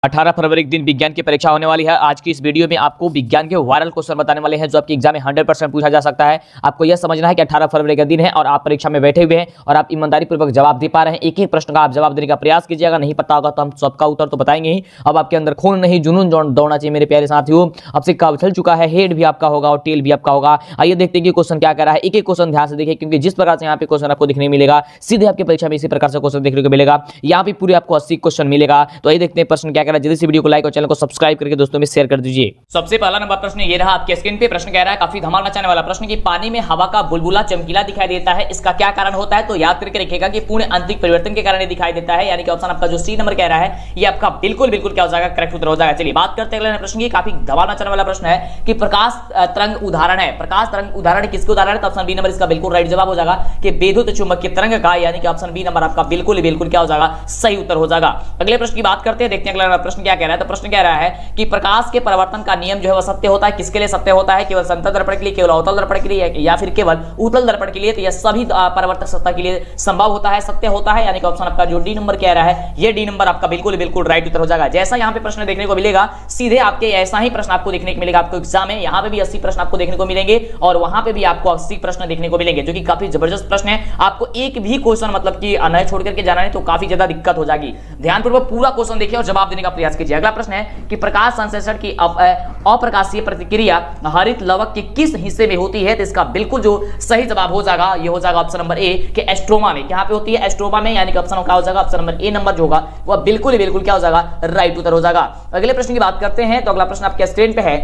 18 फरवरी के दिन विज्ञान की परीक्षा होने वाली है। आज की इस वीडियो में आपको विज्ञान के वायरल क्वेश्चन बताने वाले हैं जो आपके एग्जाम में 100% पूछा जा सकता है। आपको यह समझना है कि 18 फरवरी का दिन है और आप परीक्षा में बैठे हुए हैं और आप ईमानदारी पूर्वक जवाब दे पा रहे हैं। एक एक प्रश्न का आप जवाब देने का प्रयास कीजिएगा। नहीं पता होगा तो हम सबका उत्तर तो बताएंगे ही। अब आपके अंदर खून नहीं जुनून दौड़ना चाहिए मेरे प्यारे साथियों। अब सिक्का उछल चुका है, हेड भी आपका होगा और टेल भी आपका होगा। आइए देखते हैं कि क्वेश्चन क्या कह रहा है। एक एक क्वेश्चन ध्यान से देखिए, क्योंकि जिस प्रकार से यहाँ पे क्वेश्चन आपको देखने मिलेगा सीधे आपकी परीक्षा में इसी प्रकार से क्वेश्चन देखने को मिलेगा। यहाँ पे पूरे आपको 80 क्वेश्चन मिलेगा। तो आइए देखते हैं प्रश्न क्या कह रहा है। जल्दी से वीडियो को लाइक और चैनल को सब्सक्राइब करके दोस्तों में शेयर कर दीजिए। सबसे पहला नंबर प्रश्न ये रहा आपके स्क्रीन पे। प्रश्न कह रहा है काफी धमाल मचाने वाला प्रश्न कि पानी में हवा का बुलबुला चमकीला दिखाई देता है, इसका क्या कारण होता है? तो याद करके रखिएगा कि पूर्ण आंतरिक परिवर्तन के कारण ये दिखाई देता है, यानी कि ऑप्शन आपका जो सी नंबर कह रहा है ये आपका बिल्कुल क्या हो जाएगा, करेक्ट उत्तर हो जाएगा। चलिए बात करते हैं अगले प्रश्न की। काफी धमाल मचाने वाला प्रश्न है कि प्रकाश तरंग उदाहरण है। प्रकाश तरंग उदाहरण किसके उदाहरण है? तो ऑप्शन बी नंबर इसका बिल्कुल राइट जवाब हो जाएगा कि विद्युत चुंबकीय तरंग का, यानी कि ऑप्शन बी नंबर आपका बिल्कुल क्या हो जाएगा, सही उत्तर हो जाएगा। अगले प्रश्न की बात करते हैं, देखते हैं अगला प्रश्न क्या कह रहा है। तो प्रश्न कह रहा है कि प्रकाश के परिवर्तन का नियम जो है वह सत्य होता है। किसके लिए सत्य होता है? केवल समतल दर्पण के लिए, केवल अवतल दर्पण के लिए, या फिर केवल उत्तल दर्पण के लिए? तो यह सभी परावर्तक सत्ता के लिए संभव होता है, सत्य होता है, यानी कि ऑप्शन आपका जो डी नंबर कह रहा है ये डी नंबर आपका बिल्कुल राइट उत्तर हो जाएगा। जैसा यहां पे प्रश्न देखने को मिलेगा सीधे आपके ऐसा ही प्रश्न आपको देखने को मिलेगा आपको एग्जाम में। यहां पे भी 80 प्रश्न आपको देखने को मिलेंगे और वहां पे भी आपको 80 प्रश्न देखने को मिलेंगे, जो कि काफी जबरदस्त प्रश्न है। आपको एक भी क्वेश्चन मतलब कि न छोड़ करके जाना नहीं तो काफी ज्यादा दिक्कत हो जाएगी। ध्यानपूर्वक पूरा क्वेश्चन देखिए और जवाब देने का प्रयास कीजिए। अगला प्रश्न है कि प्रकाश संश्लेषण की अप्रकाशीय प्रतिक्रिया हरित लवक के किस हिस्से में होती है? तो इसका बिल्कुल जो सही जवाब हो जाएगा ये हो जाएगा ऑप्शन नंबर ए कि एस्ट्रोमा में। कहां पे होती है? एस्ट्रोमा में, यानी कि ऑप्शन क्या हो जाएगा, ऑप्शन नंबर ए नंबर जो होगा वह बिल्कुल क्या हो जाएगा, राइट उत्तर हो जाएगा। अगले प्रश्न की बात करते हैं। तो अगला प्रश्न आपके स्क्रीन पे है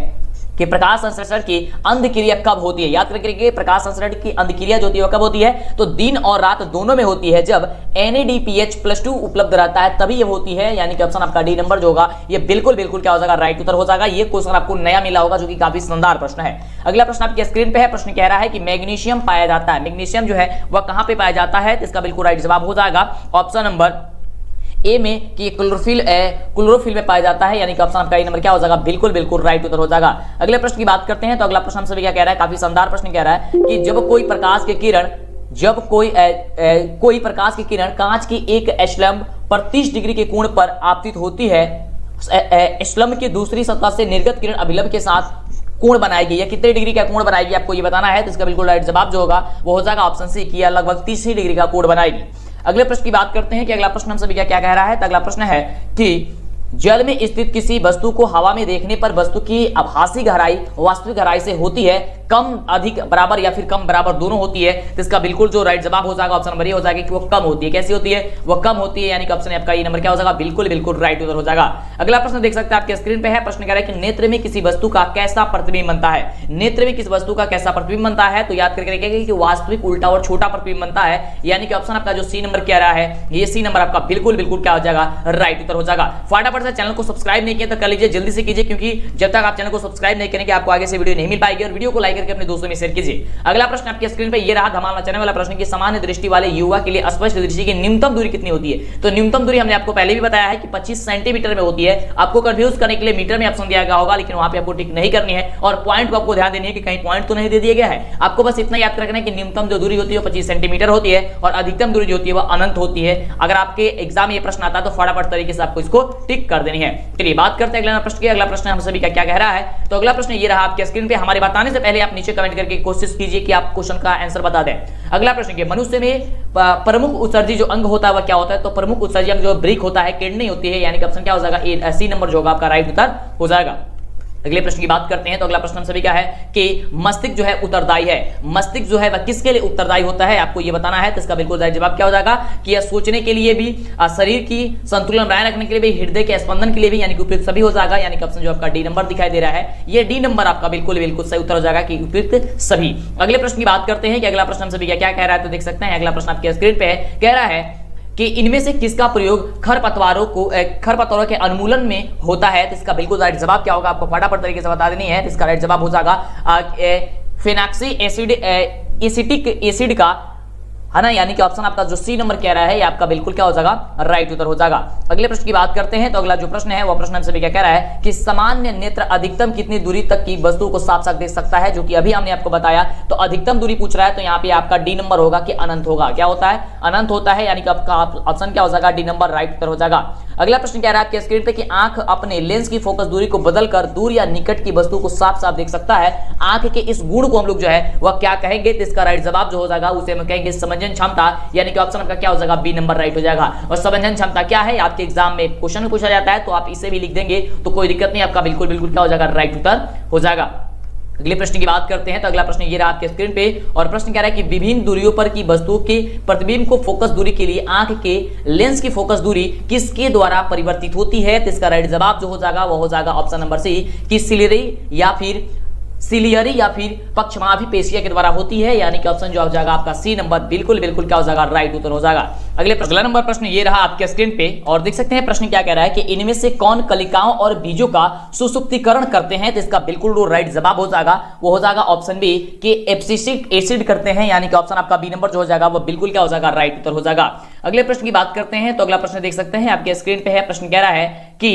कि प्रकाश संश्लेषण की अंधक्रिया कब होती है? याद रखिए प्रकाश संश्लेषण की अंधक्रिया जो होती है कब होती है? तो दिन और रात दोनों में होती है। जब NADPH+2 उपलब्ध रहता है तभी ये होती है, यानी कि ऑप्शन आपका डी नंबर जो होगा ये बिल्कुल क्या हो जाएगा, राइट उत्तर हो जाएगा। ये क्वेश्चन आपको नया मिला होगा जो कि काफी शानदार प्रश्न है। अगला प्रश्न आपके स्क्रीन पे है। प्रश्न कह रहा है कि मैग्नीशियम पाया जाता है। मैग्नीशियम जो है वह कहां पे पाया जाता है? तो इसका बिल्कुल राइट जवाब हो जाएगा ऑप्शन नंबर ए में कि क्लोरोफिल में पाया जाता है, यानी कि ऑप्शन आपका ए नंबर क्या हो जाएगा, बिल्कुल राइट उत्तर हो जाएगा। अगले प्रश्न की बात करते हैं। तो अगला प्रश्न हमसे क्या कह रहा है, काफी शानदार प्रश्न कह रहा है कि जब कोई प्रकाश की किरण कांच की एक एस्लम्ब पर 30 डिग्री के कोण पर आपतित होती है, एस्लम्ब की दूसरी सतह से निर्गत किरण अभिलंब के साथ कोण बनाएगी। या कितने डिग्री का कोण बनाएगी आपको ये बताना है। तो इसका बिल्कुल राइट जवाब जो होगा वो हो जाएगा ऑप्शन सी कि लगभग 30 डिग्री का कोण बनाएगी। अगले प्रश्न की बात करते हैं कि अगला प्रश्न हमसे क्या कह रहा है। तो अगला प्रश्न है कि जल में स्थित किसी वस्तु को हवा में देखने पर वस्तु की आभासी गहराई वास्तविक गहराई से होती है कम, अधिक, बराबर या फिर कम बराबर दोनों होती है। तो इसका बिल्कुल जो राइट जवाब हो जाएगा ऑप्शन नंबर ए हो जाएगा कि वो कम होती है। कैसी होती है? वो कम होती है, यानी कि ऑप्शन आपका ये नंबर क्या हो जाएगा, बिल्कुल राइट उत्तर हो जाएगा। अगला प्रश्न देख सकते हैं आपके स्क्रीन पे है। प्रश्न कह रहा है कि नेत्र में किसी वस्तु का कैसा प्रतिबिंब बनता है? नेत्र में किस वस्तु का कैसा प्रतिबिंब बनता है? तो याद करके रखिएगा कि वास्तविक उल्टा और छोटा प्रतिबिंब बनता है, यानी कि ऑप्शन आपका जो सी नंबर कह रहा है ये सी नंबर आपका बिल्कुल क्या हो जाएगा, राइट उत्तर हो जाएगा। फटाफट से चैनल को सब्सक्राइब नहीं किया तो कर लीजिए, जल्दी से कीजिए, क्योंकि जब तक आप चैनल को सब्सक्राइब नहीं करेंगे आपको आगे से वीडियो नहीं मिल पाएगी। और वीडियो को लाइक करके अपने दोस्तों में शेयर कीजिए। अगला प्रश्न आपके स्क्रीन पे ये रहा धमाल मचाने वाला प्रश्न कि सामान्य दृष्टि वाले युवा के लिए स्पष्ट दृष्टि की न्यूनतम दूरी कितनी होती है? तो न्यूनतम दूरी हमने आपको पहले भी बताया है कि 25 सेंटीमीटर में होती है। आपको कंफ्यूज करने के लिए मीटर में ऑप्शन दिया गया होगा, लेकिन वहां पे आपको टिक नहीं करनी है और पॉइंट को आपको ध्यान देनी है कि कहीं पॉइंट तो नहीं दे दिया गया है। आपको बस इतना याद रखना है कि न्यूनतम जो दूरी होती है 25 सेंटीमीटर होती है और अधिकतम दूरी जो होती है वह अनंत होती है। अगर आपके एग्जाम में ये प्रश्न आता है तो फटाफट तरीके से आपको इसको टिक कर देनी है। चलिए बात करते हैं अगला प्रश्न की। अगला प्रश्न हम सभी का क्या कह रहा है। तो अगला प्रश्न ये रहा आपके स्क्रीन पे। हमारे बताने से पहले आप नीचे कमेंट करके कोशिश कीजिए कि आप क्वेश्चन का आंसर बता दें। अगला प्रश्न के मनुष्य में प्रमुख उत्सर्जी जो अंग होता है वह क्या होता है? तो प्रमुख उत्सर्जी अंग जो ब्रिक होता है, किडनी होती है, यानी कि ऑप्शन क्या हो जाएगा, सी नंबर जो होगा आपका राइट उत्तर हो जाएगा। अगले प्रश्न की बात करते हैं। तो अगला प्रश्न हम सभी क्या है कि मस्तिष्क जो है उत्तरदायी है। मस्तिष्क जो है वह किसके लिए उत्तरदायी होता है आपको ये बताना है। तो इसका बिल्कुल राइट जवाब क्या हो जाएगा कि यह सोचने के लिए भी, शरीर की संतुलन बनाए रखने के लिए भी, हृदय के स्पंदन के लिए भी, यानी कि उपयुक्त सभी हो जाएगा। यानी कि ऑप्शन जो आपका डी नंबर दिखाई दे रहा है ये डी नंबर आपका बिल्कुल सही उत्तर हो जाएगा कि उपयुक्त सभी। अगले प्रश्न की बात करते हैं कि अगला प्रश्न हम सभी क्या कह रहा है। तो देख सकते हैं अगला प्रश्न आपके स्क्रीन पे है। कह रहा है कि इनमें से किसका प्रयोग खरपतवारों के उन्मूलन में होता है? तो इसका बिल्कुल राइट जवाब क्या होगा आपको फटाफट तरीके से बता देनी है। तो इसका राइट जवाब हो जाएगा फेनॉक्सी एसिटिक एसिड का है ना, यानी कि ऑप्शन आपका जो सी नंबर कह रहा है ये आपका बिल्कुल क्या हो जाएगा, राइट उत्तर हो जाएगा। अगले प्रश्न की बात करते हैं। तो अगला जो प्रश्न है वो प्रश्न हमसे क्या कह रहा है कि सामान्य नेत्र अधिकतम कितनी दूरी तक की वस्तु को साफ साफ देख सकता है, जो कि अभी हमने आपको बताया। तो अधिकतम दूरी पूछ रहा है तो यहाँ पे आपका डी नंबर होगा कि अनंत होगा। क्या होता है? अनंत होता है, यानी कि आपका ऑप्शन क्या हो जाएगा, डी नंबर राइट उत्तर हो जाएगा। अगला प्रश्न कह रहा है आपके स्क्रीन पे कि आंख अपने लेंस की फोकस दूरी को बदलकर दूर या निकट की वस्तु को साफ साफ देख सकता है। आंख के इस गुण को हम लोग जो है वह क्या कहेंगे, तो इसका राइट जवाब जो हो जाएगा उसे हम कहेंगे समंजन क्षमता, यानी कि ऑप्शन आपका क्या हो जाएगा, बी नंबर राइट हो जाएगा। और समंजन क्षमता क्या है, आपके एग्जाम में क्वेश्चन पूछा जाता है तो आप इसे भी लिख देंगे तो कोई दिक्कत नहीं, आपका बिल्कुल बिल्कुल क्या हो जाएगा, राइट उत्तर हो जाएगा। अगले प्रश्न की बात करते हैं तो अगला प्रश्न ये रहा आपके स्क्रीन पे और प्रश्न कह रहा है कि विभिन्न दूरियों पर की वस्तुओं के प्रतिबिंब को फोकस दूरी के लिए आंख के लेंस की फोकस दूरी किसके द्वारा परिवर्तित होती है, तो इसका राइट जवाब जो हो जाएगा वो हो जाएगा ऑप्शन नंबर सी कि सिलियरी या फिर पक्षमाभिपेशीय के द्वारा होती है, यानी कि ऑप्शन जो हो जाएगा आपका सी नंबर बिल्कुल बिल्कुल क्या हो जाएगा, राइट उत्तर हो जाएगा। अगला नंबर प्रश्न ये रहा आपके स्क्रीन पे और देख सकते हैं प्रश्न क्या कह रहा है कि इनमें से कौन कलिकाओं और बीजों का सुसुप्तीकरण करते हैं, तो इसका बिल्कुल राइट जवाब हो जाएगा वो हो जाएगा ऑप्शन बी कि एब्सिसिक एसिड करते हैं, यानी कि ऑप्शन आपका बी नंबर जो हो जाएगा वो बिल्कुल क्या हो जाएगा, राइट उत्तर हो जाएगा। अगले प्रश्न की बात करते हैं तो अगला प्रश्न देख सकते हैं आपके स्क्रीन पे है, प्रश्न कह रहा है कि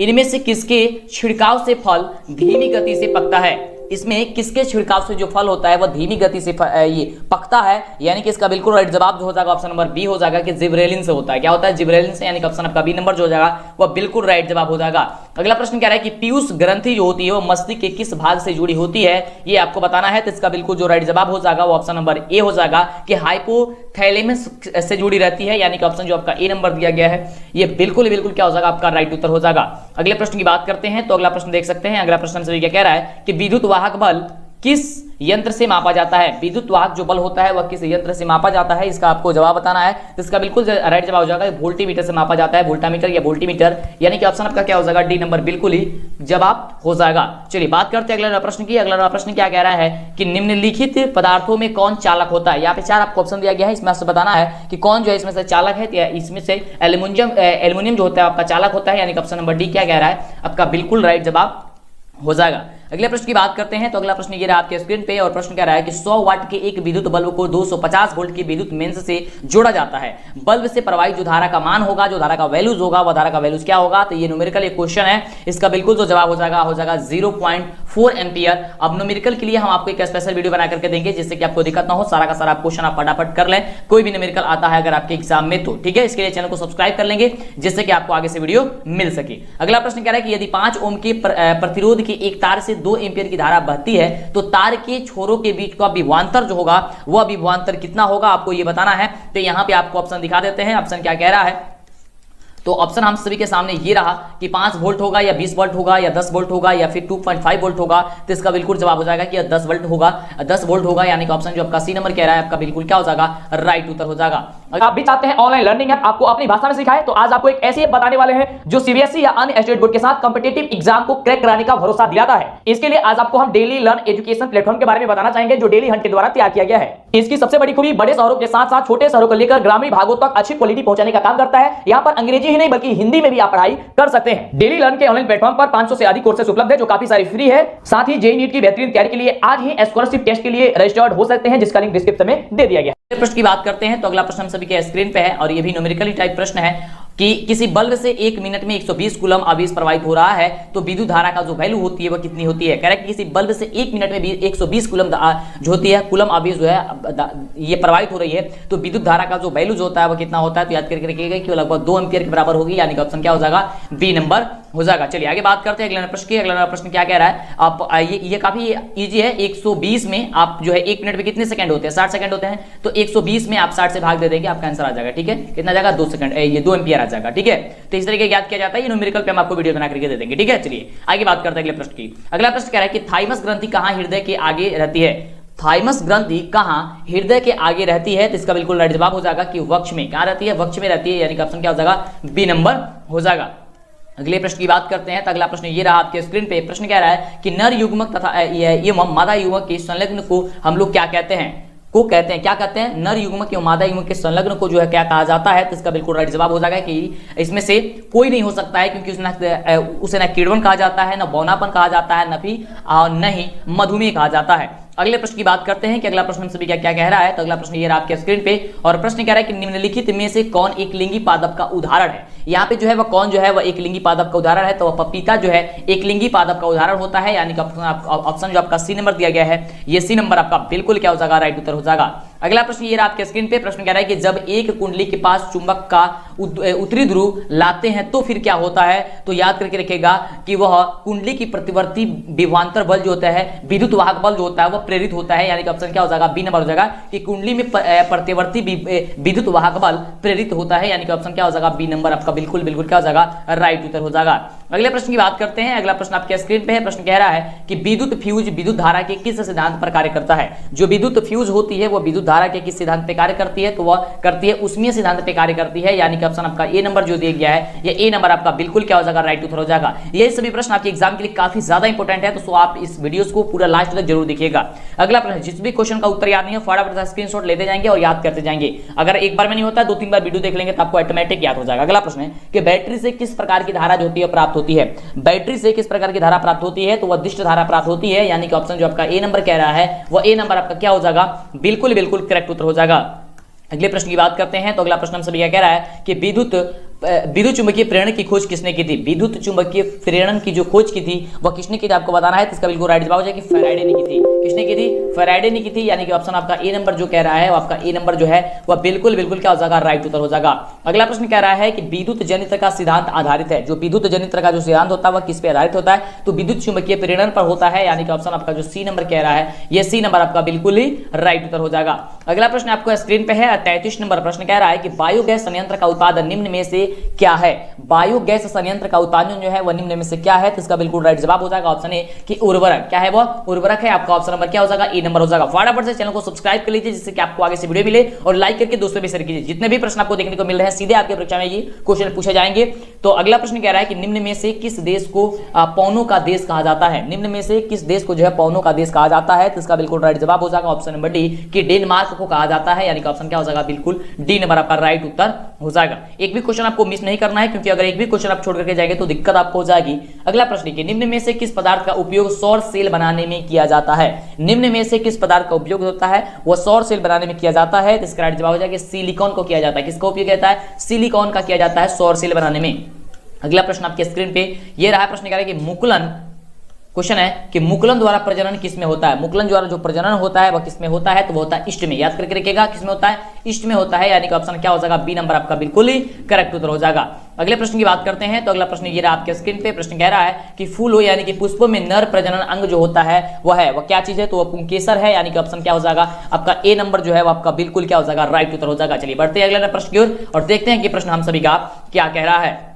इनमें से किसके छिड़काव से फल धीमी गति से पकता है, इसमें किसके छिड़काव से जो फल होता है वह धीमी गति से ये पकता है, यानी कि इसका बिल्कुल राइट जवाब जो हो जाएगा ऑप्शन नंबर बी हो जाएगा कि जिब्रेलिन से होता है। क्या होता है, जिब्रेलिन से, यानी कि ऑप्शन आपका बी नंबर जो हो जाएगा वह बिल्कुल राइट जवाब हो जाएगा। अगला प्रश्न कह रहा है कि पीयूष ग्रंथि जो होती है वह मस्तिष्क के किस भाग से जुड़ी होती है, ये आपको बताना है, तो इसका बिल्कुल जो राइट जवाब हो जाएगा वो ऑप्शन नंबर ए हो जाएगा कि हाइपोथैलेमस से जुड़ी रहती है, यानी कि ऑप्शन जो आपका ए नंबर दिया गया है ये बिल्कुल बिल्कुल क्या हो जाएगा, आपका राइट उत्तर हो जाएगा। अगले प्रश्न की बात करते हैं तो अगला प्रश्न देख सकते हैं, अगला प्रश्न से क्या कह रहा है कि विद्युत वाहक बल किस यंत्र से मापा जाता है, विद्युत वाहक जो बल होता है वह किस यंत्र से मापा जाता है, इसका आपको जवाब बताना है, तो इसका बिल्कुल राइट जवाब हो जाएगा वोल्टीमीटर से मापा जाता है, वोल्टामीटर या वोल्टीमीटर, यानी कि ऑप्शन आपका क्या हो जाएगा, डी नंबर बिल्कुल ही जवाब हो जाएगा। चलिए बात करते हैं अगला प्रश्न की। अगला प्रश्न क्या कह रहा है कि निम्नलिखित पदार्थों में कौन चालक होता है, यहाँ पे 4 आपको ऑप्शन दिया गया है, इसमें आपसे बताना है कि कौन जो है इसमें से चालक है, इसमें से एल्यूमिनियम जो होता है आपका चालक होता है, यानी कि ऑप्शन नंबर डी क्या कह रहा है, आपका बिल्कुल राइट जवाब हो जाएगा। अगले प्रश्न की बात करते हैं तो अगला प्रश्न ये रहा आपके स्क्रीन पे और प्रश्न कह रहा है कि 100 वाट के एक विद्युत बल्ब को 250 वोल्ट की विद्युत मेंस से जोड़ा जाता है, बल्ब से प्रवाहित जो धारा का मान होगा, जो धारा का वैल्यूज होगा, वह धारा का वैल्यूज क्या होगा, तो ये न्यूमेरिकल एक क्वेश्चन है, इसका बिल्कुल जो जवाब हो जाएगा 0.4 एम्पियर। अब न्यूमेरिकल के लिए हम आपको एक स्पेशल वीडियो बना करके देंगे जिससे कि आपको दिक्कत ना हो, सारा का सारा क्वेश्चन आप फटाफट कर लें, कोई भी न्यूमेरिकल आता है अगर आपके एग्जाम में तो ठीक है, इसके लिए चैनल को सब्सक्राइब कर लेंगे जिससे कि आपको आगे से वीडियो मिल सके। अगला प्रश्न कह रहा है कि यदि 5 ओम के प्रतिरोध की एक तार से 2 एम्पियर की धारा बहती है तो तार के छोरों के बीच का विभवांतर जो होगा वह विभवांतर कितना होगा, आपको यह बताना है। तो यहां पे आपको ऑप्शन दिखा देते हैं, ऑप्शन क्या कह रहा है, तो ऑप्शन हम सभी के सामने ये रहा कि 5 वोल्ट होगा या 20 वोल्ट होगा या 10 वोल्ट होगा या फिर 2.5 वोल्ट होगा, तो इसका बिल्कुल जवाब हो जाएगा कि 10 वोल्ट होगा, 10 वोल्ट होगा, यानी कि ऑप्शन जो आपका सी नंबर कह रहा है आपका बिल्कुल क्या हो जाएगा, राइट उत्तर हो जाएगा। अगर आप भी चाहते हैं ऑनलाइन लर्निंग ऐप आपको अपनी भाषा में सिखाए तो आज आपको एक ऐसी ऐप बताने वाले हैं जो सीबीएसई या अन्य स्टेट बोर्ड के साथ कॉम्पिटिटिव एग्जाम को क्रैक कराने का भरोसा दिलाता है। इसके लिए आज आपको हम डेली लर्न एजुकेशन प्लेटफॉर्म के बारे में बताना चाहेंगे जो डेली हंट के द्वारा तैयार किया गया है। इसकी सबसे बड़ी खूबी बड़े शहरों के साथ साथ छोटे शहरों को लेकर ग्रामीण भागों तक अच्छी क्वालिटी पहुंचाने का काम करता है। यहाँ पर अंग्रेजी ही नहीं बल्कि हिंदी में भी आप पढ़ाई कर सकते हैं। डेली लर्न के ऑनलाइन प्लेटफॉर्म पर 500 से अधिक कोर्सेज उपलब्ध है जो काफी सारी फ्री है। साथ ही जेईई नीट की बेहतरीन तैयारी के लिए आज ही स्कॉलरशिप टेस्ट के लिए रजिस्टर्ड हो सकते हैं जिसका लिंक डिस्क्रिप्शन में दे दिया गया है। प्रश्न की बात करते हैं तो अगला प्रश्न हम सभी के स्क्रीन पे है और ये भी न्यूमेरिकली टाइप प्रश्न है कि किसी बल्ब से 1 मिनट में 120 कूलम आवेश प्रवाहित हो रहा है तो विद्युत धारा का जो वैल्यू होती है वह कितनी होती है। कह रहा है कि किसी बल्ब से 1 मिनट में 120 कूलम जो होती है कूलम आवेश जो है ये प्रवाहित हो रही है तो विद्युत धारा का जो वैल्यू जो होता है वह कितना होता है, तो याद करके रखिएगा कि लगभग 2 एम्पियर के बराबर होगी, यानी कि ऑप्शन क्या हो जाएगा, बी नंबर हो जाएगा। चलिए आगे बात करते हैं अगला प्रश्न की। अगला प्रश्न क्या कह रहा है, आप ये काफी इजी है। 120 में आप जो है 1 मिनट में कितने सेकंड होते हैं, 60 सेकंड होते हैं, तो 120 में आप 60 से भाग दे देंगे, आपका आंसर आ जाएगा। ठीक है, कितना जाएगा, 2 सेकंड, ये 2 एम्पियर आ जाएगा। ठीक है, तो इस तरीके याद किया जाता है, ये न्यूमेरिकल पे हम आपको वीडियो बना करके दे देंगे। ठीक है, चलिए आगे बात करते हैं अगले प्रश्न की। अगला प्रश्न कह रहा है कि थाइमस ग्रंथि कहां हृदय के आगे रहती है। थाइमस ग्रंथि कहां हृदय के आगे रहती है, तो इसका बिल्कुल राइट जवाब हो जाएगा कि वक्ष में। कहां रहती है, वक्ष में रहती है, यानी कि ऑप्शन क्या हो जाएगा, बी नंबर हो जाएगा। अगले प्रश्न की बात करते हैं तो अगला प्रश्न ये रहा आपके स्क्रीन पे। प्रश्न कह रहा है कि नर युग्मक तथा एवं मादा युग्मक के संलग्न को हम लोग क्या कहते हैं, क्या कहते हैं, नर युग्मक एवं मादा युग्मक के संलग्न को जो है क्या कहा जाता है, तो इसका बिल्कुल राइट जवाब हो जाएगा कि इसमें से कोई नहीं हो सकता है, क्योंकि उसे न किण्वन कहा जाता है, न बौनापन कहा जाता है, न ही मधुमेह कहा जाता है। अगले प्रश्न की बात करते हैं कि अगला प्रश्न हम सभी क्या कह रहा है, तो अगला प्रश्न ये रहा आपके स्क्रीन पे और प्रश्न कह रहा है कि निम्नलिखित में से कौन एक लिंगी पादप का उदाहरण है। यहाँ पे जो है वह कौन जो है वह एक लिंगी पादप का उदाहरण है, तो वह पपीता जो है एक लिंगी पादप का उदाहरण होता है, यानी कि ऑप्शन जो आपका सी नंबर दिया गया है, ये सी नंबर आपका बिल्कुल क्या हो जाएगा, राइट उत्तर हो जाएगा। अगला प्रश्न ये रहा आपके स्क्रीन पे। प्रश्न कह रहा है कि जब एक कुंडली के पास चुंबक का उत्तरी ध्रुव लाते हैं तो फिर क्या होता है। तो याद करके रखेगा कि वह कुंडली की प्रतिवर्ती विभवांतर बल जो होता है, विद्युत वाहक बल जो होता है, वह प्रेरित होता है। यानी कि ऑप्शन क्या हो जाएगा, बी नंबर हो जाएगा कि कुंडली में प्रतिवर्ती विद्युत वाहक बल प्रेरित होता है। यानी कि ऑप्शन क्या हो जाएगा, बी नंबर आपका बिल्कुल बिल्कुल क्या हो जाएगा, राइट उत्तर हो जाएगा। अगले प्रश्न की बात करते हैं। अगला प्रश्न आपके स्क्रीन पे है। प्रश्न कह रहा है कि विद्युत फ्यूज विद्युत धारा के किस सिद्धांत पर कार्य करता है। जो विद्युत फ्यूज होती है वो विद्युत धारा के किस सिद्धांत पे कार्य करती है। तो वह करती है उष्मीय सिद्धांत पे कार्य करती है। यानी कि ऑप्शन आपका ए नंबर जो दिया गया है, ये ए नंबर आपका बिल्कुल क्या हो जाएगा, राइट उत्तर हो जाएगा। ये सभी प्रश्न आपके एग्जाम के लिए काफी ज्यादा इंपॉर्टेंट है, तो आप इस वीडियो को पूरा लास्ट तक जरूर देखिएगा। अगला प्रश्न, जिस भी क्वेश्चन का उत्तर याद नहीं है फटाफट स्क्रीनशॉट लेते जाएंगे और याद करते जाएंगे। अगर एक बार में नहीं होता, 2-3 बार वीडियो देख लेंगे तो आपको ऑटोमेटिक याद हो जाएगा। अगला प्रश्न है कि बैटरी से किस प्रकार की धारा जो होती है प्राप्त होती है। बैटरी से किस प्रकार की धारा प्राप्त होती है। तो वह दिष्ट धारा प्राप्त होती है। यानी कि ऑप्शन जो आपका ए नंबर कह रहा है, वह ए नंबर आपका क्या हो जाएगा, बिल्कुल बिल्कुल करेक्ट उत्तर हो जाएगा। अगले प्रश्न की बात करते हैं। तो अगला प्रश्न हम सभी क्या कह रहा है कि विद्युत चुंबकीय प्रेरण की खोज किसने की थी। विद्युत चुंबकीय प्रेरण की जो खोज की थी वह किसने की थी, आपको बताना है। तो इसका बिल्कुल राइट जवाब हो जाएगा कि फैराडे ने की थी। किसने की थी, फैराडे ने की थी। यानी कि ऑप्शन आपका ए नंबर जो कह रहा है, आपका ए नंबर जो है वह बिल्कुल बिल्कुल क्या हो जाएगा, राइट उत्तर हो जाएगा। अगला प्रश्न कह रहा है कि विद्युत जनित्र का सिद्धांत आधारित है। जो विद्युत जनित्र का जो सिद्धांत होता है वह किस पे आधारित होता है। तो विद्युत चुंबकीय प्रेरण पर होता है। यानी कि ऑप्शन आपका जो सी नंबर कह रहा है, यह सी नंबर आपका बिल्कुल ही राइट उत्तर हो जाएगा। अगला प्रश्न आपको स्क्रीन पे है 33 नंबर प्रश्न कह रहा है कि बायोगैस संयंत्र का उत्पादन निम्न में से क्या है। बायोगैस संयंत्र का उत्पादन जो है वह निम्न में से क्या है। तो इसका बिल्कुल राइट जवाब हो जाएगा ऑप्शन ए कि उर्वरक। क्या है वह, उर्वरक है। आपका ऑप्शन नंबर क्या हो जाएगा, ए नंबर हो जाएगा। फटाफट से चैनल को सब्सक्राइब कर लीजिए जिससे कि आपको आगे से वीडियो मिले और लाइक करके दोस्तों भी शेयर कीजिए। जितने भी प्रश्न आपको देखने को मिल रहे हैं सीधे आपके परीक्षा में ये क्वेश्चन पूछे जाएंगे। तो अगला प्रश्न कह रहा है कि निम्न में से किस देश को पौनों का देश कहा जाता है। निम्न में से किस देश को जो है पौनों का देश कहा जाता है। तो इसका बिल्कुल राइट जवाब हो जाएगा ऑप्शन नंबर डी कि डेनमार्क को कहा जाता है। यानी कि ऑप्शन क्या हो जाएगा, बिल्कुल डी नंबर आपका राइट उत्तर हो जाएगा। एक भी क्वेश्चन आपको मिस नहीं करना है, क्योंकि अगर एक भी क्वेश्चन आप छोड़ करके जाएंगे तो दिक्कत आपको हो जाएगी। अगला प्रश्न है निम्न में से किस पदार्थ का उपयोग सौर सेल बनाने में किया जाता है। निम्न में से किस पदार्थ का उपयोग होता है वह सौर सेल बनाने में किया जाता है। तो इसका राइट जवाब हो जाएगा सिलिकॉन को किया जाता है। किसका उपयोग होता है, सिलिकॉन का किया जाता है सौर सेल बनाने में। अगला प्रश्न आपके स्क्रीन पे ये रहा। प्रश्न कह रहा है कि मुकुलन, क्वेश्चन है कि मुकुलन द्वारा प्रजनन किसमें होता है। मुकुलन द्वारा जो प्रजनन होता है वह किसमें होता है। तो वो होता है ईस्ट में। याद करके रखिएगा किसमें होता है, ईस्ट में होता है। यानी कि ऑप्शन क्या हो जाएगा, बी नंबर आपका बिल्कुल ही करेक्ट उत्तर हो जाएगा। अगले प्रश्न की बात करते हैं। तो अगला प्रश्न ये रहा आपके स्क्रीन पे। प्रश्न कह रहा है कि फूलों यानी कि पुष्पों में नर प्रजनन अंग जो होता है वह क्या चीज है। तो वह पुंकेसर है। यानी कि ऑप्शन क्या हो जाएगा, आपका ए नंबर जो है वो आपका बिल्कुल क्या हो जाएगा, राइट उत्तर हो जाएगा। चलिए बढ़ते हैं अगले प्रश्न की ओर और देखते हैं कि प्रश्न हम सभी का क्या कह रहा है।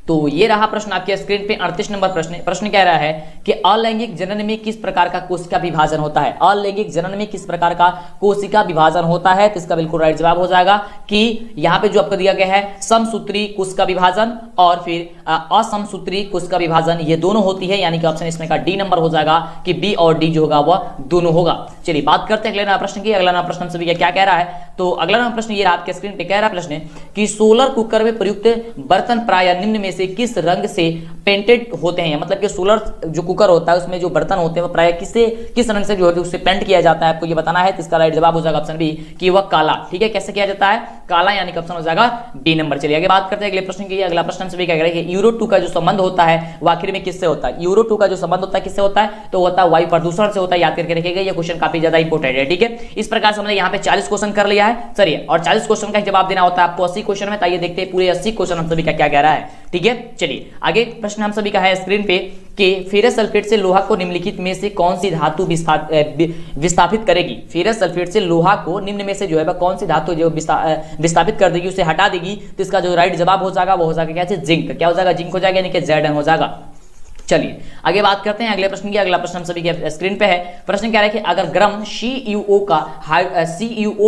तो ये रहा प्रश्न आपके स्क्रीन पे 38 नंबर प्रश्न। प्रश्न कह रहा है कि अलैंगिक जनन में किस प्रकार का कोशिका विभाजन होता है। अलैंगिक जनन में किस प्रकार का कोशिका विभाजन होता है। तो इसका बिल्कुल राइट जवाब हो जाएगा कि यहाँ पे जो आपको दिया गया है समसूत्री कोशिका विभाजन और फिर असमसूत्री कोशिका विभाजन, ये दोनों होती है। यानी कि ऑप्शन इसमें का डी नंबर हो जाएगा कि बी और डी जो होगा वह दोनों होगा। चलिए बात करते हैं अगले प्रश्न की। अगला प्रश्न सभी क्या कह रहा है। तो अगला प्रश्न ये आपके स्क्रीन पे कह रहा प्रश्न कि सोलर कुकर में प्रयुक्त बर्तन प्राय निम्न में से किस रंग से पेंटेड होते हैं। मतलब कि सोलर जो कुकर होता है उसमें जो बर्तन होते हैं वो प्राय किस रंग से जो है उससे पेंट किया जाता है, आपको ये बताना है। तो इसका राइट जवाब हो जाएगा ऑप्शन बी कि वह काला। ठीक है, कैसे किया जाता है, काला। यानी कि ऑप्शन हो जाएगा बी नंबर। चलिए आगे बात करते हैं अगले प्रश्न की। अगला प्रश्न सभी क्या कह रहे हैं कि यूरो 2 का जो संबंध होता है वो आखिर में किससे होता है। यूरो 2 का जो संबंध होता है किससे होता है, तो होता है वायु प्रदूषण से होता है। याद करके रखिएगा, ये क्वेश्चन काफी ज्यादा इंपॉर्टेंट है। ठीक है, इस प्रकार से हमने यहाँ पे 40 क्वेश्चन कर लिया है। चलिए, और 40 क्वेश्चन का जवाब देना होता है आपको 80 क्वेश्चन में। ताइए देखते हैं पूरे 80 क्वेश्चन हम सभी का क्या कह रहा है। ठीक है, चलिए आगे प्रश्न हम सभी का है स्क्रीन पे कि फेरस सल्फेट से लोहा को निम्नलिखित में से कौन सी धातु विस्थापित करेगी। फेरस सल्फेट से लोहा को निम्न में से जो है कौन सी धातु जो विस्थापित कर देगी, उसे हटा देगी। तो इसका जो राइट जवाब हो जाएगा वो हो जाएगा क्या, जिंक। क्या हो जाएगा, जिंक हो जाएगा। यानी कि Zn हो जाएगा। चलिए आगे बात करते हैं अगले प्रश्न की। अगला प्रश्न हम सभी के स्क्रीन पे है। प्रश्न क्या है कि अगर गर्म CuO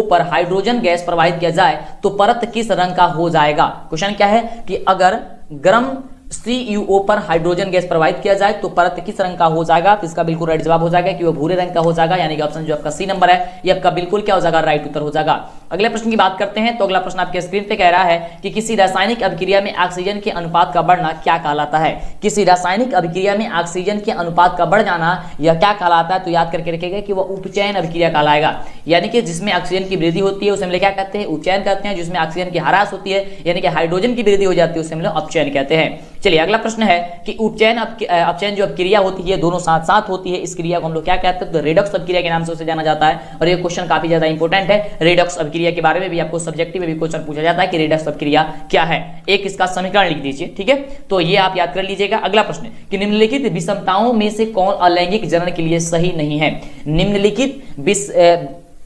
पर हाइड्रोजन गैस प्रवाहित किया जाए तो परत किस रंग का हो जाएगा। क्वेश्चन क्या है कि अगर गर्म CuO पर हाइड्रोजन गैस प्रवाहित किया जाए तो परत किस रंग का हो जाएगा। तो इसका बिल्कुल राइट जवाब हो जाएगा कि वो भूरे रंग का हो जाएगा। यानी कि ऑप्शन जो आपका सी नंबर है ये आपका बिल्कुल क्या हो जाएगा, राइट उत्तर हो जाएगा। अगले प्रश्न की बात करते हैं। तो अगला प्रश्न आपके स्क्रीन पे कह रहा है कि किसी रासायनिक अभिक्रिया में ऑक्सीजन के अनुपात का बढ़ना क्या कहलाता है। किसी रासायनिक अभिक्रिया में ऑक्सीजन के अनुपात का बढ़ जाना यह क्या कहलाता है? तो याद करके रखिएगा कि वह उपचयन अभिक्रिया कहलाएगा, यानी कि जिसमें ऑक्सीजन की वृद्धि होती है उसे हम लोग क्या कहते हैं? उपचयन कहते हैं। जिसमें ऑक्सीजन की ह्रास होती है यानी कि हाइड्रोजन की वृद्धि हो जाती है उसे हम लोग अपचयन कहते हैं। चलिए अगला प्रश्न है कि उपचयन अपचयन जो अभिक्रिया होती है दोनों साथ साथ होती है, इस क्रिया को हम लोग क्या कहते हैं? तो रेडॉक्स अभिक्रिया के नाम से उसे जाना जाता है। और ये क्वेश्चन काफी ज्यादा इंपॉर्टेंट है। रेडॉक्स अभिक्रिया के बारे में भी आपको सब्जेक्टिव में भी क्वेश्चन पूछा जाता है कि रेडॉक्स अभिक्रिया क्या है। एक इसका समीकरण लिख दीजिए, ठीक है, तो ये आप याद कर लीजिएगा। अगला प्रश्न कि निम्नलिखित विषमताओं में से कौन अलैंगिक जनन के लिए सही नहीं है? निम्नलिखित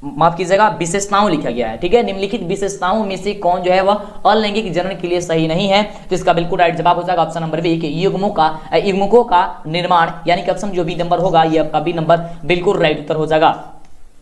माफ कीजिएगा विशेषताओं लिखा गया है, ठीक है। निम्नलिखित विशेषताओं में से कौन जो है वह अलैंगिक जनन के लिए सही नहीं है? तो इसका बिल्कुल राइट जवाब हो जाएगा ऑप्शन नंबर बी कि युग्मकों का निर्माण, यानी कि ऑप्शन जो बी नंबर होगा ये आपका बी नंबर बिल्कुल राइट उत्तर हो जाएगा।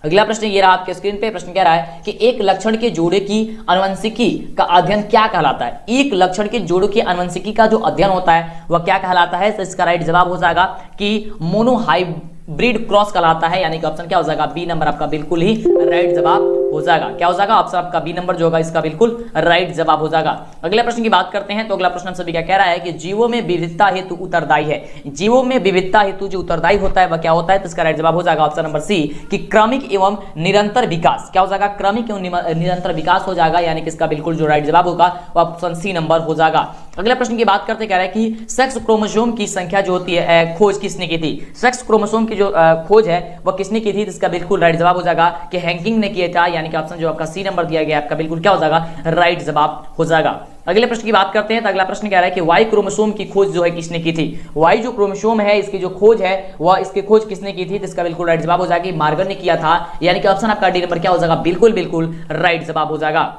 अगला प्रश्न ये रहा आपके स्क्रीन पे। प्रश्न कह रहा है कि एक लक्षण के जोड़े की आनुवंशिकी का अध्ययन क्या कहलाता है? एक लक्षण के जोड़े की आनुवंशिकी का जो अध्ययन होता है वह क्या कहलाता है? तो इसका राइट जवाब हो जाएगा कि मोनोहाइब्रिड क्रॉस कहलाता है, यानी कि ऑप्शन क्या हो जाएगा? बी नंबर आपका बिल्कुल ही राइट जवाब हो जाएगा। क्या हो जाएगा? ऑप्शन आपका बी नंबर जो होगा इसका बिल्कुल राइट जवाब हो जाएगा। अगले प्रश्न की बात करते हैं। तो अगला प्रश्न हम सभी क्या कह रहा है कि जीवों में विविधता हेतु उत्तरदायी है। जीवों में विविधता हेतु जो उत्तरदायी होता है वह क्या होता है? तो इसका राइट जवाब हो जाएगा ऑप्शन नंबर सी कि क्रमिक एवं निरंतर विकास। क्या हो जाएगा? क्रमिक एवं निरंतर विकास हो जाएगा, यानी कि इसका बिल्कुल जो राइट जवाब होगा वह ऑप्शन सी नंबर हो जाएगा। अगले प्रश्न की बात करते कह रहा है कि सेक्स क्रोमोसोम की संख्या जो होती है खोज किसने की थी? सेक्स क्रोमोसोम की जो खोज है वह किसने की थी? इसका बिल्कुल राइट जवाब हो जाएगा कि हैंकिंग ने किया था, यानी कि ऑप्शन जो आपका सी नंबर दिया गया आपका बिल्कुल क्या हो जाएगा? राइट जवाब हो जाएगा। अगले प्रश्न की बात करते हैं। तो अगला प्रश्न कह रहा है कि वाई क्रोमोसोम की खोज जो है किसने की थी? वाई जो क्रोमोसोम है इसकी जो खोज है वह इसकी खोज किसने की थी? तो इसका बिल्कुल राइट जवाब हो जाएगा मार्गर ने किया था, यानी कि ऑप्शन आपका डी नंबर क्या हो जाएगा? बिल्कुल बिल्कुल राइट जवाब हो जाएगा।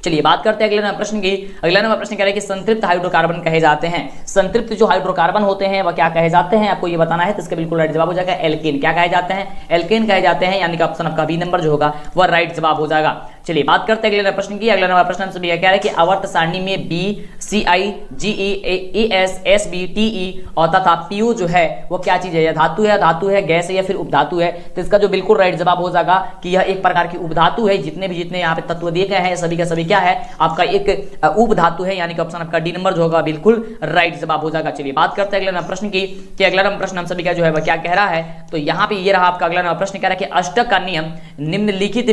चलिए बात करते हैं अगले नंबर प्रश्न की। अगला नंबर प्रश्न कह रहा है कि संतृप्त हाइड्रोकार्बन कहे जाते हैं। संतृप्त जो हाइड्रोकार्बन होते हैं वह क्या कहे जाते हैं? आपको ये बताना है। तो इसका बिल्कुल राइट जवाब हो जाएगा एल्केन। क्या कहे जाते हैं? एल्केन कहे जाते हैं, यानी कि ऑप्शन आपका बी नंबर जो होगा वह राइट जवाब हो जाएगा। चलिए बात करते हैं अगले नंबर प्रश्न की। अगला नंबर प्रश्न हमसे कह रहा है कि आवर्त सारणी में B C I G E S S B T E और तथा पीयू जो है वो क्या चीज है? धातु है, गैस है या फिर उपधातु है? तो इसका जो बिल्कुल राइट जवाब हो जाएगा कि यह एक प्रकार की उपधातु है। जितने यहाँ पे तत्व दिए गए हैं सभी का सभी क्या है? आपका एक उपधातु है, यानी कि ऑप्शन आपका डी नंबर जो होगा बिल्कुल राइट जवाब हो जाएगा। चलिए बात करते हैं अगले नंबर प्रश्न की कि अगला नंबर प्रश्न हम सभी का जो है वह क्या कह रहा है? तो यहाँ पे ये रहा आपका अगला नंबर प्रश्न कह रहा है कि अष्टक का नियम निम्नलिखित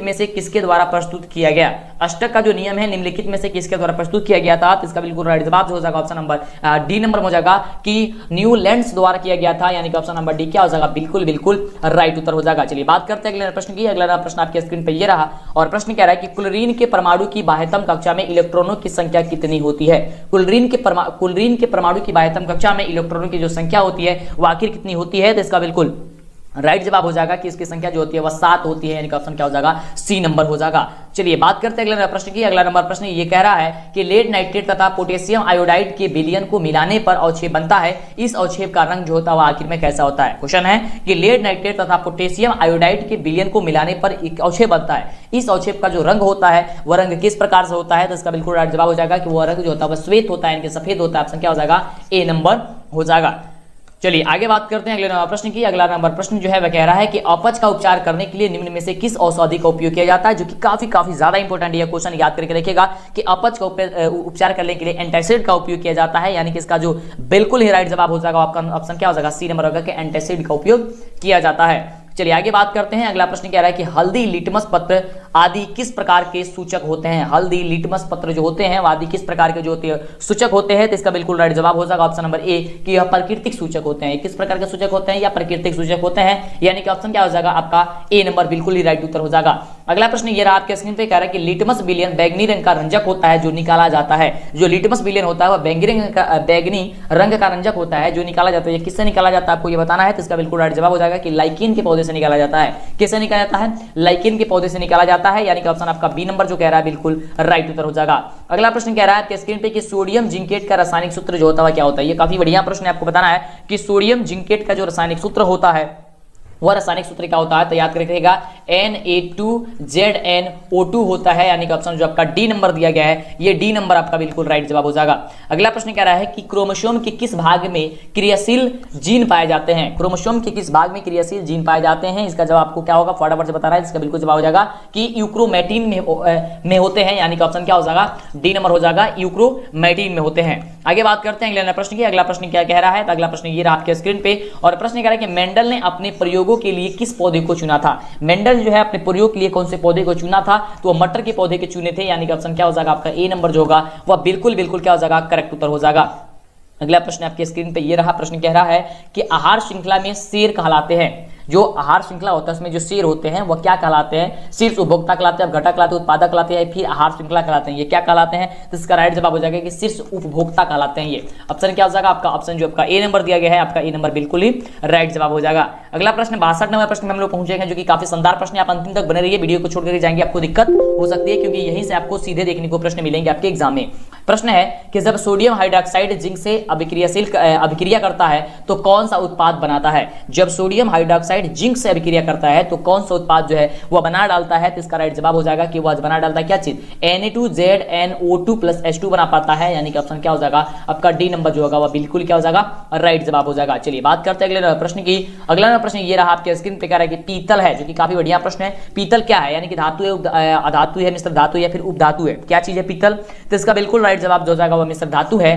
में से किसके द्वारा प्रस्तुत किया गया? अष्टक का जो नियम है निम्नलिखित में से किसके द्वारा प्रस्तुत किया गया था? तो इसका बिल्कुल राइट जवाब हो जाएगा ऑप्शन नंबर डी नंबर हो जाएगा कि न्यूलैंड्स द्वारा किया गया था, यानी कि ऑप्शन नंबर डी क्या हो जाएगा? बिल्कुल बिल्कुल राइट उत्तर हो जाएगा। चलिए बात करते हैं अगले प्रश्न की। अगला प्रश्न आपके स्क्रीन पर ये रहा और प्रश्न कह रहा है कि क्लोरीन के परमाणु की बाह्यतम कक्षा में इलेक्ट्रॉनों की संख्या कितनी होती है? क्लोरीन के परमाणु की बाह्यतम कक्षा में इलेक्ट्रॉनों की जो संख्या होती है वो आखिर कितनी होती है? तो इसका बिल्कुल राइट जवाब हो जाएगा कि इसकी संख्या जो होती है वह 7 होती है, यानी कि ऑप्शन क्या हो जाएगा? सी नंबर हो जाएगा। चलिए बात करते हैं अगले प्रश्न की। अगला नंबर प्रश्न ये कह रहा है कि लेड नाइट्रेट तथा पोटेशियम आयोडाइड के विलयन को मिलाने पर अवक्षेप बनता है। इस अवक्षेप का रंग जो होता है वह आखिर में कैसा होता है? क्वेश्चन है कि लेड नाइट्रेट तथा पोटेशियम आयोडाइड के विलयन को मिलाने पर एक अवक्षेप बनता है। इस अवक्षेप का जो रंग होता है वह रंग किस प्रकार से होता है? तो इसका बिल्कुल राइट जवाब हो जाएगा कि वह रंग जो होता है वह श्वेत होता है, यानी कि सफेद होता है। ऑप्शन क्या हो जाएगा? ए नंबर हो जाएगा। चलिए आगे बात करते हैं अगले नंबर प्रश्न की। अगला नंबर प्रश्न जो है वह कह रहा है कि अपच का उपचार करने के लिए निम्न में से किस औषधि का उपयोग किया जाता है? जो कि काफी ज्यादा इंपॉर्टेंट है। क्वेश्चन याद करके रखिएगा कि अपच का उपचार करने के लिए एंटासिड का उपयोग किया जाता है, यानी कि इसका जो बिल्कुल ही राइट जवाब हो जाएगा आपका ऑप्शन क्या हो जाएगा? सी नंबर होगा कि एंटासिड का उपयोग किया जाता है। चलिए आगे बात करते हैं। अगला प्रश्न कह रहा है कि हल्दी, लिटमस पत्र आदि किस प्रकार के सूचक होते हैं? हल्दी, लिटमस पत्र जो होते हैं आदि किस प्रकार के जो होते हैं सूचक होते हैं? तो इसका बिल्कुल राइट जवाब हो जाएगा ऑप्शन नंबर ए कि यह प्राकृतिक सूचक होते हैं। किस प्रकार के सूचक होते हैं? या प्राकृतिक सूचक होते हैं, यानी कि ऑप्शन क्या हो जाएगा? आपका ए नंबर बिल्कुल ही राइट उत्तर हो जाएगा। अगला प्रश्न ये रहा आपके स्क्रीन पे, कह रहा है कि लिटमस विलयन बैंगनी रंग का रंजक होता है जो निकाला जाता है। जो लिटमस विलयन होता है वह बैंगनी रंग का रंजक होता है जो निकाला जाता है। किससे निकाला जाता है आपको ये बताना है। तो इसका बिल्कुल राइट जवाब हो जाएगा कि लाइकिन के पौधे से निकाला जाता है। किससे निकाला जाता है? लाइकिन के पौधे से निकाला जाता है, यानी कि ऑप्शन आपका बी नंबर जो कह रहा है बिल्कुल राइट उत्तर हो जाएगा। अगला प्रश्न कह रहा है आपके स्क्रीन पे कि सोडियम जिंकेट का रासायनिक सूत्र जो होता है क्या होता है? ये काफी बढ़िया प्रश्न है। आपको बताना है कि सोडियम जिंकेट का जो रासायनिक सूत्र होता है वह रासायनिक सूत्र क्या होता है, तो याद रखिएगा Na2ZnO2 होता है, यानी कि ऑप्शन जो आपका डी नंबर दिया गया है, ये डी नंबर आपका बिल्कुल राइट जवाब हो जाएगा। अगला प्रश्न कह रहा है कि क्रोमोसोम के किस भाग में क्रियाशील जीन पाए जाते हैं, क्रोमोसोम के किस भाग में क्रियाशील जीन पाए जाते हैं, इसका जवाब आपको क्या होगा, फटाफट से बताना है। इसका बिल्कुल जवाब हो जाएगा कि यूक्रोमेटिन में होते हैं, यानी कि ऑप्शन क्या हो जाएगा, डी नंबर हो जाएगा, यूक्रोमेटिन में होते हैं। आगे बात करते हैं अगले प्रश्न की। अगला प्रश्न क्या कह रहा है, तो अगला प्रश्न ये रहा आपके स्क्रीन पे, और प्रश्न कह रहा है कि मेंडल ने अपने प्रयोगों के लिए किस पौधे को चुना था। मेंडल जो है अपने प्रयोग के लिए कौन से पौधे को चुना था, तो वो मटर के पौधे के चुने थे, यानी कि ऑप्शन क्या हो जाएगा आपका ए नंबर जो होगा वह बिल्कुल क्या हो जाएगा, करेक्ट उत्तर हो जाएगा। अगला प्रश्न आपके स्क्रीन पे ये रहा, प्रश्न कह रहा है कि आहार श्रृंखला में शेर कहलाते हैं, जो आहार श्रृंखला होता है उसमें जो शेर होते हैं वह क्या कहलाते हैं, शीर्ष उपभोक्ता कहलाते हैं, घटक कहलाते हैं, उत्पादक कहलाते हैं, फिर आहार श्रृंखला कहलाते हैं, ये क्या कहलाते हैं, तो इसका राइट जवाब हो जाएगा कि शीर्ष उपभोक्ता कहलाते हैं। ये ऑप्शन क्या हो जाएगा आपका, ऑप्शन जो आपका ए नंबर दिया गया है, आपका ए नंबर बिल्कुल ही राइट जवाब हो जाएगा। अगला प्रश्न 62 नंबर प्रश्न में हम लोग पहुंचेंगे, जो कि काफी शानदार प्रश्न है, आप अंतिम तक बने रहिए, वीडियो को छोड़ कर जाएंगे आपको दिक्कत हो सकती है, क्योंकि यहीं से आपको सीधे देखने को प्रश्न मिलेंगे आपके एग्जाम में। प्रश्न है कि जब सोडियम हाइड्रोक्साइड जिंक से अभिक्रिया करता है तो कौन सा उत्पाद बनाता है। जब सोडियम हाइड्रोक्साइड जिंक से अभिक्रिया करता है तो कौन सा उत्पाद जो है वह बना डालता है, तो इसका राइट जवाब हो जाएगा कि वह बना डालता है क्या चीज, Na2ZnO2+H2 बना पाता है, यानी कि ऑप्शन क्या हो जाएगा आपका डी नंबर जो होगा वह बिल्कुल क्या हो जाएगा, राइट जवाब हो जाएगा। चलिए बात करते हैं अगले प्रश्न की। अगला प्रश्न ये रहा आपके स्क्रीन पे, कह रहा है कि पीतल है, जो कि काफी बढ़िया प्रश्न है। पीतल क्या है, यानी कि धातु है, अधातु है, मिश्र धातु या फिर उपधातु है, क्या चीज है पीतल, तो इसका बिल्कुल राइट जवाब जो हो जाएगा वह मिश्र धातु है,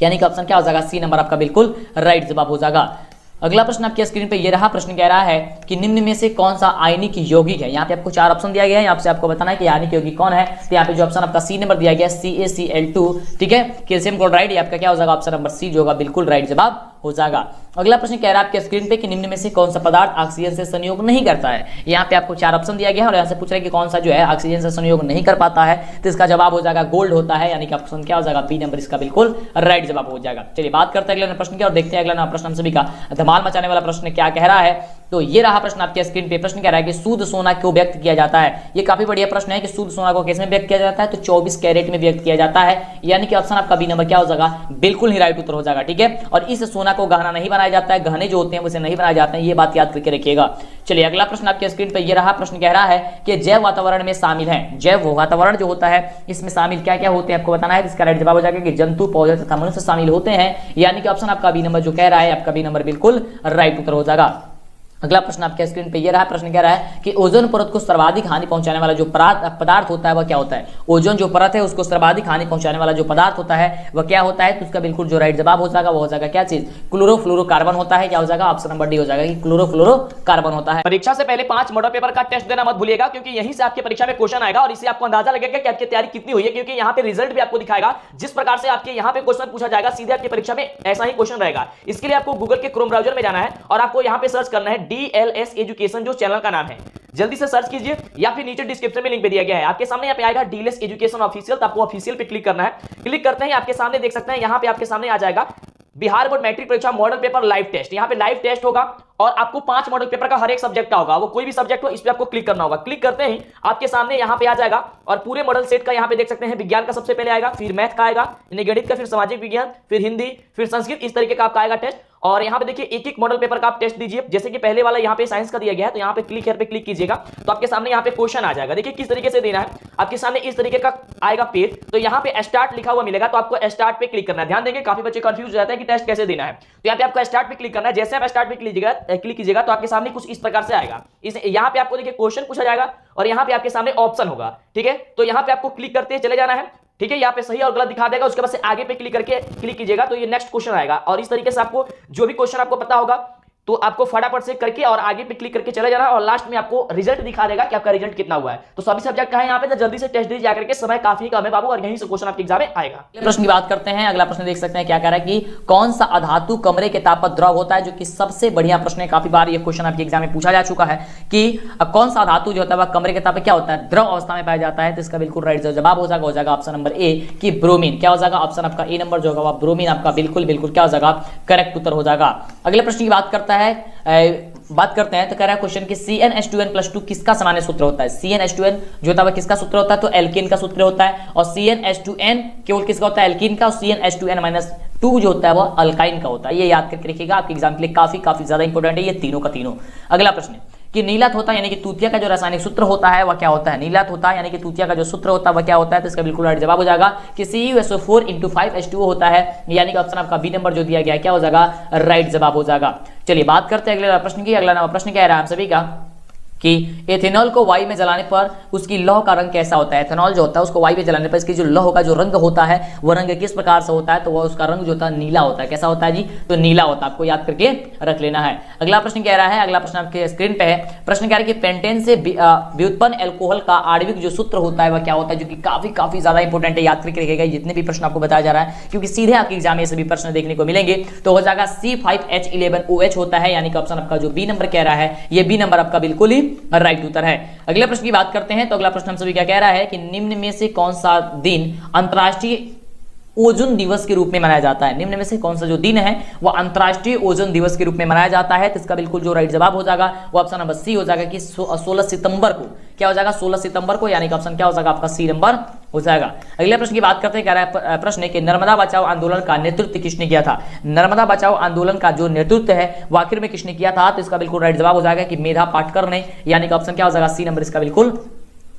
यानी कि ऑप्शन क्या हो जाएगा, सी नंबर आपका बिल्कुल राइट जवाब हो जाएगा। अगला प्रश्न आपके स्क्रीन पे ये रहा, प्रश्न कह रहा है कि निम्न में से कौन सा आयनिक यौगिक है। यहाँ पे आपको 4 ऑप्शन दिया गया है, यहाँ से आपको बताना है कि आयनिक यौगिक कौन है, तो यहाँ पे जो ऑप्शन आपका सी नंबर दिया गया है CaCl2, ठीक है, कैल्शियम क्लोराइड, ये आपका क्या हो जाएगा, ऑप्शन नंबर सी जो होगा बिल्कुल राइट जवाब हो जाएगा। अगला प्रश्न कह रहा है आपके स्क्रीन पे कि निम्न में से कौन सा पदार्थ ऑक्सीजन से संयोग नहीं करता है। यहाँ पे आपको 4 ऑप्शन दिया गया है और यहाँ से पूछ रहा है कि कौन सा जो है ऑक्सीजन से संयोग नहीं कर पाता है, तो इसका जवाब हो जाएगा गोल्ड होता है, यानी कि ऑप्शन क्या हो जाएगा, बी नंबर इसका बिल्कुल राइट जवाब हो जाएगा। चलिए बात करते हैं अगले प्रश्न की और देखते हैं अगला प्रश्न हम सभी का धमाल मचाने वाला प्रश्न क्या कह रहा है। तो ये रहा प्रश्न आपके स्क्रीन पे, प्रश्न कह रहा है कि शुद्ध सोना क्यों व्यक्त किया जाता है। ये काफी बढ़िया प्रश्न है कि शुद्ध सोना को कैसे व्यक्त किया जाता है, तो 24 कैरेट में व्यक्त किया जाता है, यानी कि ऑप्शन आपका बी नंबर क्या हो जाएगा, बिल्कुल ही राइट उत्तर हो जाएगा, ठीक है। और इस सोना को गहना नहीं बनाया जाता है, गहने जो होते हैं उसे नहीं बनाए जाते हैं, ये बात याद करके रखिएगा। चलिए अगला प्रश्न आपके स्क्रीन पे ये रहा, प्रश्न कह रहा है कि जैव वातावरण में शामिल है, जैव वातावरण जो होता है इसमें शामिल क्या क्या होते हैं आपको बताना है, इसका राइट जवाब हो जाएगा कि जंतु, पौधे तथा मनुष्य शामिल होते हैं, यानी कि ऑप्शन आपका बी नंबर जो कह रहा है आपका बी नंबर बिल्कुल राइट उत्तर हो जाएगा। अगला प्रश्न आपके स्क्रीन पे ये रहा, प्रश्न कह रहा है कि ओजोन परत को सर्वाधिक हानि पहुंचाने वाला जो पदार्थ होता है वह क्या होता है। ओजोन जो परत है उसको सर्वाधिक हानि पहुंचाने वाला जो पदार्थ होता है वह क्या होता है, तो उसका बिल्कुल जो राइट जवाब हो जाएगा वो हो जाएगा क्या चीज, क्लोरोफ्लोरोकार्बन होता है, क्या हो जाएगा, ऑप्शन नंबर डी हो जाएगा कि क्लोरोफ्लोरोकार्बन होता है। परीक्षा से पहले 5 मॉडल पेपर का टेस्ट देना मत भूलिएगा, क्योंकि यहीं से आपकी परीक्षा में क्वेश्चन आएगा और इससे आपको अंदाजा लगेगा कि आपकी तैयारी कितनी हुई है, क्योंकि यहाँ पे रिजल्ट भी आपको दिखाएगा। जिस प्रकार से आपके यहाँ पे क्वेश्चन पूछा जाएगा सीधे आपकी परीक्षा में ऐसा ही क्वेश्चन रहेगा। इसके लिए आपको गूगल के क्रोम ब्राउजर में जाना है और आपको यहाँ पे सर्च करना है DLS एजुकेशन, जो चैनल का नाम है, जल्दी से सर्च कीजिए या फिर नीचे डिस्क्रिप्शन में लिंक पे दिया गया है। आपके सामने यहाँ पे आएगा DLS एजुकेशन ऑफिशियल, तो आपको ऑफिशियल पे क्लिक करना है। क्लिक करते ही आपके सामने देख सकते हैं, यहाँ पे आपके सामने आ जाएगा बिहार बोर्ड मैट्रिक परीक्षा मॉडल पेपर लाइव टेस्ट। यहाँ पे लाइव टेस्ट होगा और आपको 5 मॉडल पेपर का हर एक सब्जेक्ट का होगा, वो कोई भी सब्जेक्ट हो, इस पे आपको क्लिक करना होगा। क्लिक करते ही आपके सामने यहाँ पे आ जाएगा और पूरे मॉडल सेट का यहाँ पे देख सकते हैं, विज्ञान का सबसे पहले आएगा, फिर मैथ का आएगा, गणित का, फिर सामाजिक विज्ञान, फिर हिंदी, फिर संस्कृत, इस तरीके का आपका आएगा टेस्ट। और यहाँ पे देखिए एक एक मॉडल पेपर का आप टेस्ट दीजिए। जैसे कि पहले वाला यहाँ पे साइंस का दिया गया है, तो यहाँ पे क्लिक पे क्लिक कीजिएगा तो आपके सामने यहाँ पे क्वेश्चन आ जाएगा। देखिए किस तरीके से देना है, आपके सामने इस तरीके का आएगा पेज, तो यहाँ पे स्टार्ट लिखा हुआ मिलेगा, तो आपको स्टार्ट पे क्लिक करना है। ध्यान देंगे काफी बच्चे कंफ्यूज हो जाते हैं कि टेस्ट कैसे देना है, तो यहाँ पे आपको स्टार्ट पे क्लिक करना है। जैसे आप स्टार्ट पे क्लिक कीजिएगा तो आपके सामने कुछ इस प्रकार से आएगा। यहाँ पे आपको देखिए क्वेश्चन पूछा जाएगा और यहाँ पे आपके सामने ऑप्शन होगा, ठीक है। तो यहाँ पे आपको क्लिक करते चले जाना है, ठीक है। यहाँ पे सही और गलत दिखा देगा, उसके बाद से आगे पे क्लिक कीजिएगा तो ये नेक्स्ट क्वेश्चन आएगा। और इस तरीके से आपको जो भी क्वेश्चन आपको पता होगा तो आपको फटाफट से करके और आगे पे क्लिक करके चले जाना और लास्ट में आपको रिजल्ट दिखा देगा कि आपका रिजल्ट कितना हुआ है। तो सभी सब्जेक्ट का है यहाँ पे, तो जल्दी से टेस्ट दीजिए जाकर के, समय काफी कम है बाबू और यहीं से क्वेश्चन आपके एग्जाम में आएगा। अगले प्रश्न की बात करते हैं। अगला प्रश्न देख सकते हैं क्या कह रहा है कि कौन सा अधातु कमरे के ताप पर द्रव होता है, जो कि सबसे बढ़िया प्रश्न है। काफी बार ये क्वेश्चन आपके एग्जाम में पूछा जा चुका है कि कौन सा धातु जो होता है वह कमरे के ताप पर क्या होता है, द्रव अवस्था में पाया जाता है। तो इसका बिल्कुल राइट जवाब हो जाएगा ऑप्शन नंबर ए कि ब्रोमीन। क्या हो जाएगा, ऑप्शन आपका ए नंबर जो होगा ब्रोमीन आपका बिल्कुल क्या हो जाएगा, करेक्ट उत्तर हो जाएगा। अगले प्रश्न की बात करते हैं तो कह रहा है क्वेश्चन कि CnH2n+2 किसका सामान्य सूत्र होता है। CnH2n जो होता है किसका सूत्र होता है, तो एल्कीन का सूत्र होता है। और CnH2n केवल किसका होता है, एल्कीन का। और CnH2n- 2 जो होता है वो अल्काइन का होता है। ये याद करके रखिएगा, आपके एग्जाम के लिए काफी ज्यादा इंपॉर्टेंट है ये तीनों का तीनों। अगला प्रश्न है कि नीला तोता यानी कि तूतिया का जो रासायनिक सूत्र होता है वह क्या होता है। नीला तोता यानी कि तूतिया का जो सूत्र होता है वह क्या होता है, तो इसका बिल्कुल राइट जवाब हो जाएगा कि CuSO4 × 5H2O होता है, यानी कि ऑप्शन आपका बी नंबर जो दिया गया है क्या हो जाएगा, राइट जवाब हो जाएगा। चलिए बात करते हैं अगले प्रश्न की। अगला प्रश्न क्या है हम सभी का कि एथेनॉल को वायु में जलाने पर उसकी लौह का रंग कैसा होता है। एथेनॉल जो होता है उसको वायु में जलाने पर इसकी जो लौह का जो रंग होता है वो रंग किस प्रकार से होता है, तो वो उसका रंग जो होता है नीला होता है। कैसा होता है जी, तो नीला होता है, आपको याद करके रख लेना है। अगला प्रश्न कह रहा है, अगला प्रश्न आपके स्क्रीन पे है। प्रश्न कह रहा है कि पेंटेन से व्युत्पन्न एल्कोहल का आणविक जो सूत्र होता है वह क्या होता है, जो कि काफी ज्यादा इंपॉर्टेंट है, याद करके रखिएगा जितने भी प्रश्न आपको बताया जा रहा है, क्योंकि सीधे आपके एग्जाम में सभी प्रश्न देखने को मिलेंगे। तो हो जाएगा C5H11OH होता है, यानी कि ऑप्शन आपका जो बी नंबर कह रहा है ये बी नंबर आपका बिल्कुल ही राइट उत्तर है। अगले प्रश्न की बात करते हैं, तो अगला प्रश्न हम सभी क्या कह रहा है कि निम्न में से कौन सा दिन अंतर्राष्ट्रीय ओजोन दिवस के रूप में मनाया जाता है। निम्न में से कौन सा जो दिन है वह अंतर्राष्ट्रीय ओजोन दिवस के रूप में मनाया जाता है, तो इसका बिल्कुल जो राइट जवाब हो जाएगा वो ऑप्शन नंबर सी हो जाएगा कि 16 सितंबर को। क्या हो जाएगा, 16 सितंबर को, यानी कि ऑप्शन क्या हो जाएगा आपका सी नंबर हो जाएगा। अगले प्रश्न की बात करते हैं, कह रहा है प्रश्न है कि नर्मदा बचाओ आंदोलन का नेतृत्व किसने किया था। नर्मदा बचाओ आंदोलन का जो नेतृत्व है वो आखिर में किसने किया था, तो इसका बिल्कुल राइट जवाब हो जाएगा कि मेधा पाटकर ने, यानी कि ऑप्शन क्या हो जाएगा सी नंबर इसका बिल्कुल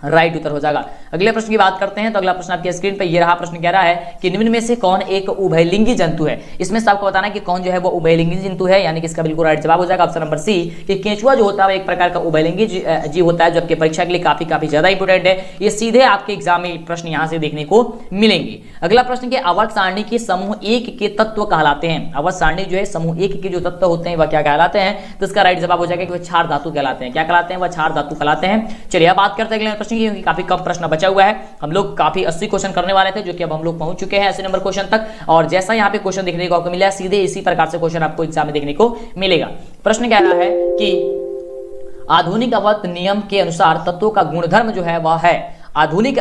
राइट उत्तर हो जाएगा। अगले प्रश्न की बात करते हैं, तो अगला प्रश्न आपकी स्क्रीन पर ये रहा। प्रश्न कह रहा है कि निम्न में से कौन एक उभयलिंगी जंतु है। इसमें से आपको बताना है कि कौन जो है वो उभयलिंगी जंतु है, यानी कि इसका बिल्कुल राइट जवाब हो जाएगा ऑप्शन नंबर सी कि केंचुआ जो होता है एक प्रकार का उभयलिंगी जीव होता है, जो आपके परीक्षा के लिए काफी ज्यादा इंपोर्टेंट है। ये सीधे आपके एग्जाम में प्रश्न यहाँ से देखने को मिलेंगे। अगला प्रश्न के आवर्त सारणी के समूह 1 के तत्व कहलाते हैं। आवर्त सारणी जो है समूह 1 के जो तत्व होते हैं वह क्या कहलाते हैं, तो इसका राइट जवाब हो जाएगा कि वह क्षार धातु कहलाते हैं। क्या कहलाते हैं, वह क्षार धातु कहलाते हैं। चलिए अब बात करते हैं अगले प्रश्न की, क्योंकि काफी कम प्रश्न बचा हुआ है। हम लोग काफी 80 क्वेश्चन करने वाले थे, जो कि अब हम लोग पहुंच चुके हैं 80 नंबर क्वेश्चन तक, और जैसा यहां पे क्वेश्चन देखने को आपको मिला सीधे इसी प्रकार से क्वेश्चन आपको एग्जाम में देखने को मिलेगा। प्रश्न कह रहा है कि आधुनिक आवर्त नियम के अनुसार तत्वों का गुणधर्म जो है वह है। आधुनिक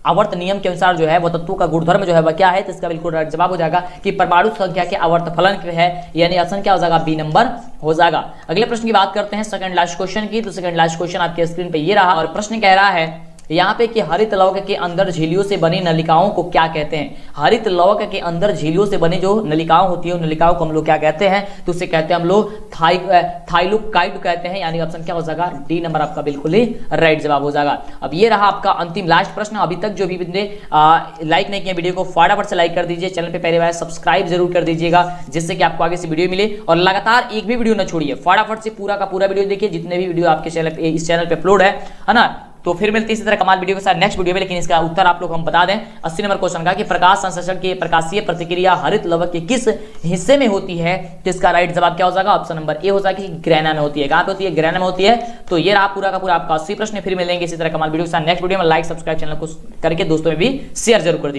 आवर्त नियम के अनुसार जो है वो तत्वों का गुणधर्म जो है वह क्या है, तो इसका बिल्कुल राइट जवाब हो जाएगा कि परमाणु संख्या के आवर्त फलन है, यानी ऑप्शन क्या हो जाएगा, बी नंबर हो जाएगा। अगले प्रश्न की बात करते हैं सेकंड लास्ट क्वेश्चन की, तो सेकंड लास्ट क्वेश्चन आपके स्क्रीन पे ये रहा, और प्रश्न कह रहा है यहाँ पे कि हरित लवक के अंदर झिल्लियों से बनी नलिकाओं को क्या कहते हैं। हरित लवक के अंदर झिल्लियों से बनी जो नलिकाओं होती है उन नलिकाओं को हम लोग क्या कहते हैं, तो उसे कहते हैं हम लोग थाइलोकाइड कहते हैं, यानी ऑप्शन क्या हो जाएगा, डी नंबर आपका बिल्कुल ही राइट जवाब हो जाएगा। अब ये रहा आपका अंतिम लास्ट प्रश्न। अभी तक जो भी बंदे लाइक नहीं किया वीडियो को फटाफट से लाइक कर दीजिए, चैनल पे पहले बार सब्सक्राइब जरूर कर दीजिएगा, जिससे कि आपको आगे से वीडियो मिले, और लगातार एक भी वीडियो न छोड़िए, फटाफट से पूरा का पूरा वीडियो देखिए, जितने भी वीडियो आपके चैनल पे इस चैनल पे अपलोड है ना। तो फिर मिलते हैं इसी तरह कमाल वीडियो के साथ नेक्स्ट वीडियो में, लेकिन इसका उत्तर आप लोग हम बता दें 80 नंबर क्वेश्चन का कि प्रकाश संश्लेषण की प्रकाशीय प्रतिक्रिया हरित लवक के किस हिस्से में होती है, तो इसका राइट जवाब क्या हो जाएगा, ऑप्शन नंबर ए हो जाएगा कि ग्रेना में होती है। कहां पे होती है, ग्रेना में होती है। तो ये रहा पूरा का पूरा आपका 80 प्रश्न। फिर मिलेंगे इसी तरह कमाल वीडियो के साथ नेक्स्ट वीडियो में। लाइक सब्सक्राइब चैनल को करके दोस्तों में भी शेयर जरूर कर दीजिए।